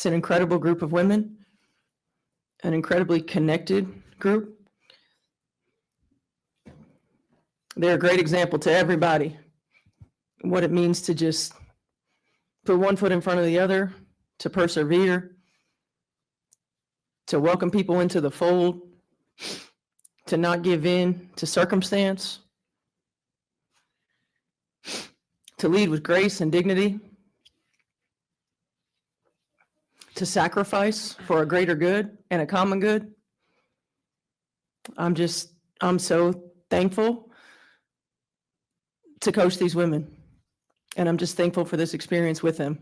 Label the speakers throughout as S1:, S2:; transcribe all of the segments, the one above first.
S1: It's an incredible group of women, an incredibly connected group. They're a great example to everybody what it means to just put one foot in front of the other, to persevere, to welcome people into the fold, to not give in to circumstance, to lead with grace and dignity, to sacrifice for a greater good and a common good. I'm so thankful to coach these women, and I'm just thankful for this experience with them.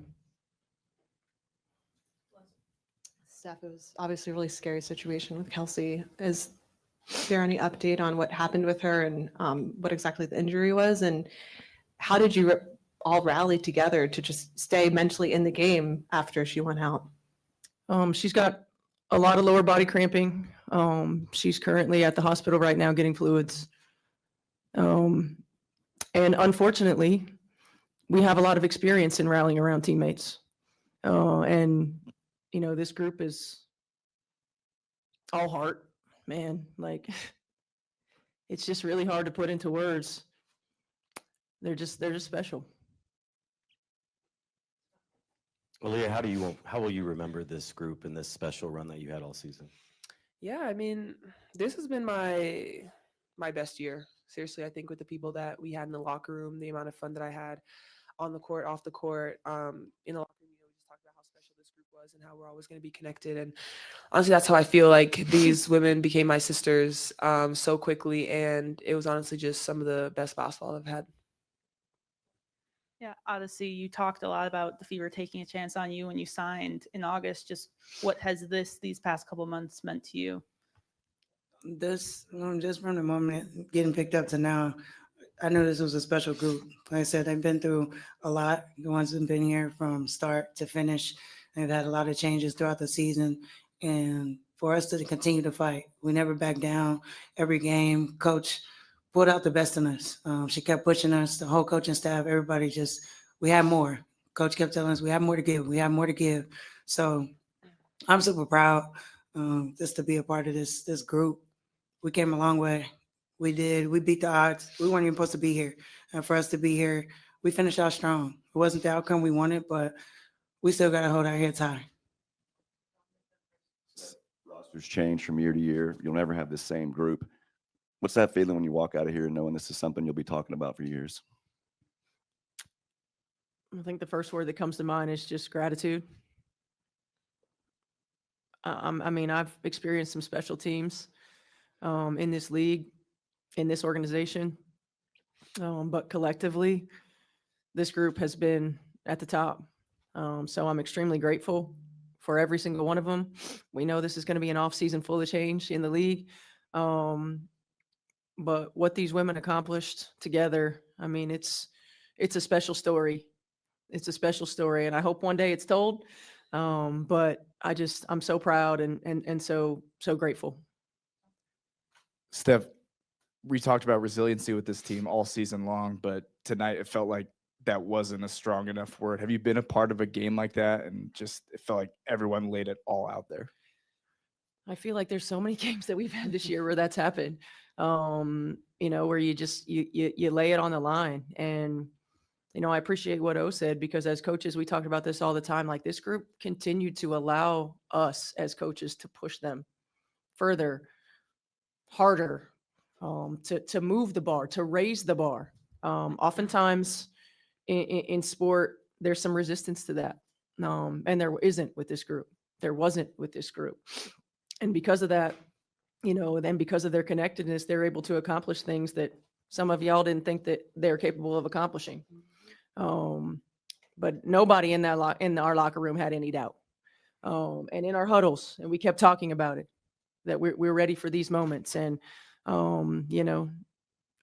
S2: Steph, it was obviously a really scary situation with Kelsey. Is there any update on what happened with her and what exactly the injury was? And how did you all rally together to just stay mentally in the game after she went out?
S1: She's got a lot of lower body cramping. She's currently at the hospital right now getting fluids. And unfortunately, we have a lot of experience in rallying around teammates. And, this group is all heart, man. Like, it's just really hard to put into words. They're just special.
S3: Aaliyah, how will you remember this group and this special run that you had all season?
S4: Yeah, I mean, this has been my best year. Seriously, I think with the people that we had in the locker room, the amount of fun that I had on the court, off the court, in the locker room, we just talked about how special this group was and how we're always going to be connected. And honestly, that's how I feel like these women became my sisters so quickly. And it was honestly just some of the best basketball I've had.
S5: Yeah, Odyssey, you talked a lot about the Fever taking a chance on you when you signed in August. Just what has these past couple months meant to you?
S6: This, just from the moment getting picked up to now, I knew this was a special group. Like I said, they've been through a lot. The ones who've been here from start to finish, they've had a lot of changes throughout the season. And for us to continue to fight, we never back down. Every game, Coach pulled out the best in us. She kept pushing us, the whole coaching staff, everybody we had more. Coach kept telling us we have more to give. We have more to give. So I'm super proud just to be a part of this group. We came a long way. We beat the odds. We weren't even supposed to be here. And for us to be here, we finished out strong. It wasn't the outcome we wanted, but we still got to hold our heads high.
S7: Rosters change from year to year. You'll never have the same group. What's that feeling when you walk out of here knowing this is something you'll be talking about for years?
S1: I think the first word that comes to mind is just gratitude. I've experienced some special teams in this league, in this organization, but collectively, this group has been at the top. So I'm extremely grateful for every single one of them. We know this is going to be an offseason full of change in the league. But what these women accomplished together, it's a special story. It's a special story, and I hope one day it's told. But I'm so proud and so grateful.
S8: Steph, we talked about resiliency with this team all season long, but tonight it felt like that wasn't a strong enough word. Have you been a part of a game like that? And just, it felt like everyone laid it all out there.
S1: I feel like there's so many games that we've had this year where that's happened. Where you just, you lay it on the line. And, I appreciate what O said, because as coaches, we talked about this all the time. Like, this group continued to allow us as coaches to push them further, harder, to move the bar, to raise the bar. Oftentimes in sport, there's some resistance to that. And there isn't with this group. There wasn't with this group. And because of that, then because of their connectedness, they're able to accomplish things that some of y'all didn't think that they're capable of accomplishing. But nobody in our locker room had any doubt. And in our huddles, and we kept talking about it, that we're ready for these moments. And,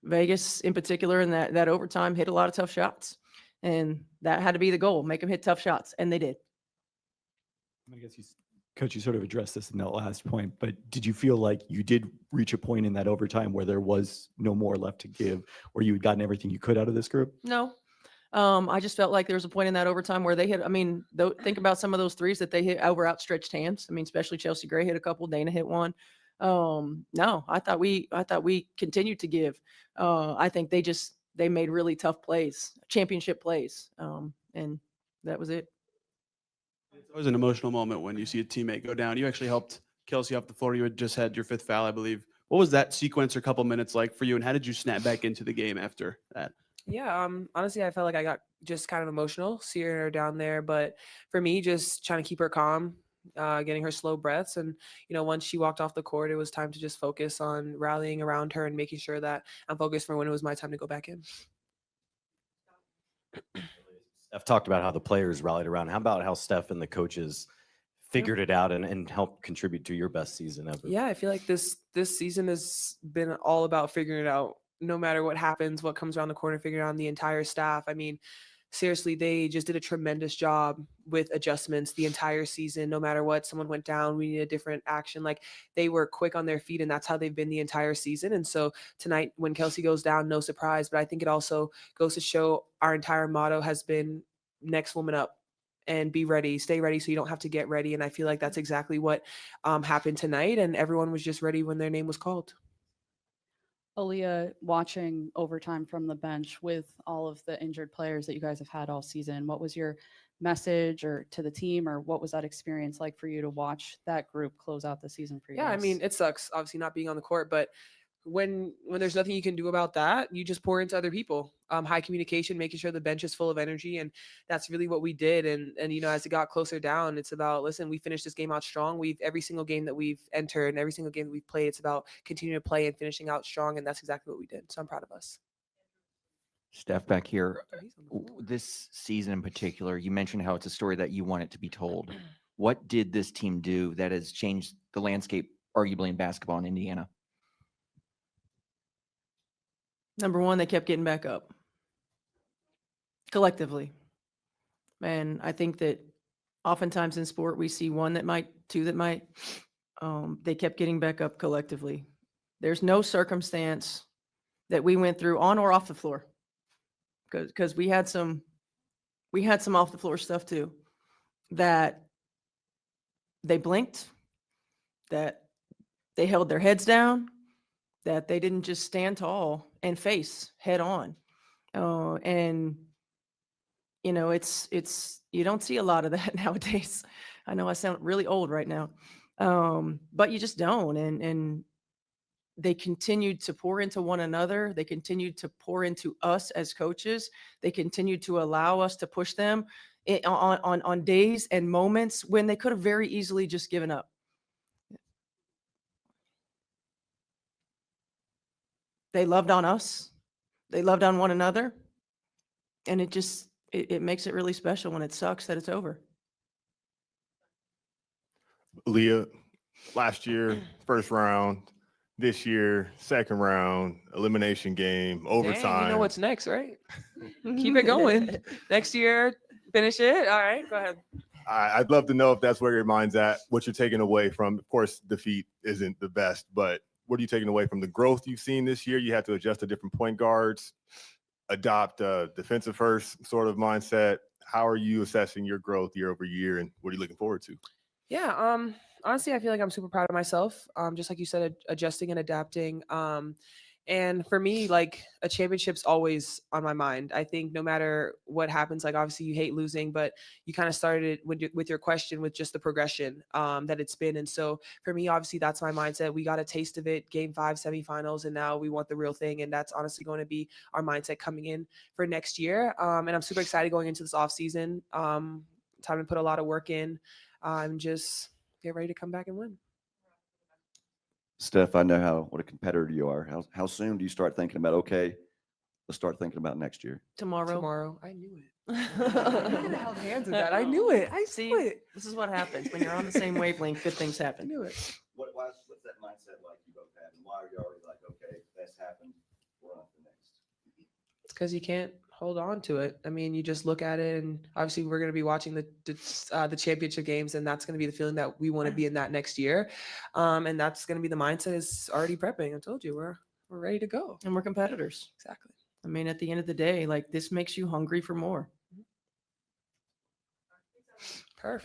S1: Vegas in particular in that overtime hit a lot of tough shots. And that had to be the goal, make them hit tough shots. And they did.
S9: I guess Coach, you sort of addressed this in that last point, but did you feel like you did reach a point in that overtime where there was no more left to give, or you had gotten everything you could out of this group?
S1: No, I just felt like there was a point in that overtime where they hit. I mean, think about some of those threes that they hit over outstretched hands. I mean, especially Chelsea Gray hit a couple, Dana hit one. No, I thought we continued to give. I think they made really tough plays, championship plays, and that was it.
S10: It's always an emotional moment when you see a teammate go down. You actually helped Kelsey off the floor. You had just had your 5th foul, I believe. What was that sequence or couple minutes like for you, and how did you snap back into the game after that?
S4: Yeah, honestly, I felt like I got just kind of emotional seeing her down there. But for me, just trying to keep her calm, getting her slow breaths. And, once she walked off the court, it was time to just focus on rallying around her and making sure that I'm focused for when it was my time to go back in.
S3: Steph talked about how the players rallied around. How about how Steph and the coaches figured it out and helped contribute to your best season ever?
S4: Yeah, I feel like this season has been all about figuring it out. No matter what happens, what comes around the corner, figuring it out the entire staff. I mean, seriously, they just did a tremendous job with adjustments the entire season. No matter what, someone went down, we need a different action. Like, they were quick on their feet, and that's how they've been the entire season. And so tonight, when Kelsey goes down, no surprise. But I think it also goes to show our entire motto has been next woman up. And be ready, stay ready, so you don't have to get ready. And I feel like that's exactly what happened tonight. And everyone was just ready when their name was called.
S11: Aaliyah, watching overtime from the bench with all of the injured players that you guys have had all season, what was your message or to the team, or what was that experience like for you to watch that group close out the season for you?
S4: Yeah, I mean, it sucks, obviously, not being on the court, but when there's nothing you can do about that, you just pour into other people. High communication, making sure the bench is full of energy, and that's really what we did. And as it got closer down, it's about, listen, we finished this game out strong. Every single game that we've entered and every single game that we've played, it's about continuing to play and finishing out strong, and that's exactly what we did. So I'm proud of us.
S12: Steph, back here, this season in particular, you mentioned how it's a story that you want it to be told. What did this team do that has changed the landscape, arguably, in basketball in Indiana?
S1: Number one, they kept getting back up collectively. And I think that oftentimes in sport, we see one that might, two that might. They kept getting back up collectively. There's no circumstance that we went through on or off the floor, because we had some off the floor stuff too, that they blinked, that they held their heads down, that they didn't just stand tall and face head on. And it's you don't see a lot of that nowadays. I know I sound really old right now, but you just don't. And they continued to pour into one another. They continued to pour into us as coaches. They continued to allow us to push them on days and moments when they could have very easily just given up. They loved on us. They loved on one another. And it makes it really special when it sucks that it's over.
S13: Leah, last year, first round. This year, second round, elimination game, overtime.
S4: Dang, you know what's next, right? Keep it going. Next year, finish it. All right, go ahead.
S13: I'd love to know if that's where your mind's at, what you're taking away from. Of course, defeat isn't the best, but what are you taking away from the growth you've seen this year? You had to adjust to different point guards, adopt a defensive first sort of mindset. How are you assessing your growth year over year, and what are you looking forward to?
S4: Yeah, honestly, I feel like I'm super proud of myself. Just like you said, adjusting and adapting. And for me, like, a championship's always on my mind. I think no matter what happens, like, obviously you hate losing, but you kind of started with your question with just the progression that it's been. And so for me, obviously that's my mindset. We got a taste of it, game 5 semifinals, and now we want the real thing. And that's honestly going to be our mindset coming in for next year. And I'm super excited going into this offseason. Time to put a lot of work in. Just get ready to come back and win.
S7: Steph, I know what a competitor you are. How soon do you start thinking about, okay, let's start thinking about next year?
S4: Tomorrow. I knew it. I held hands with that. I knew it. I
S1: See,
S4: knew it.
S1: this is what happens when you're on the same wavelength. Good things
S4: I
S1: happen.
S4: knew it.
S7: What's that mindset like you both have? And why are you always like, okay, that's happened, we're on to the next?
S4: It's because you can't hold on to it. I mean, you just look at it, and obviously we're going to be watching the championship games, and that's going to be the feeling that we want to be in that next year. And that's going to be the mindset is already prepping. I told you, we're ready to go.
S1: And we're competitors.
S4: Exactly.
S1: I mean, at the end of the day, like this makes you hungry for more.
S4: Perf.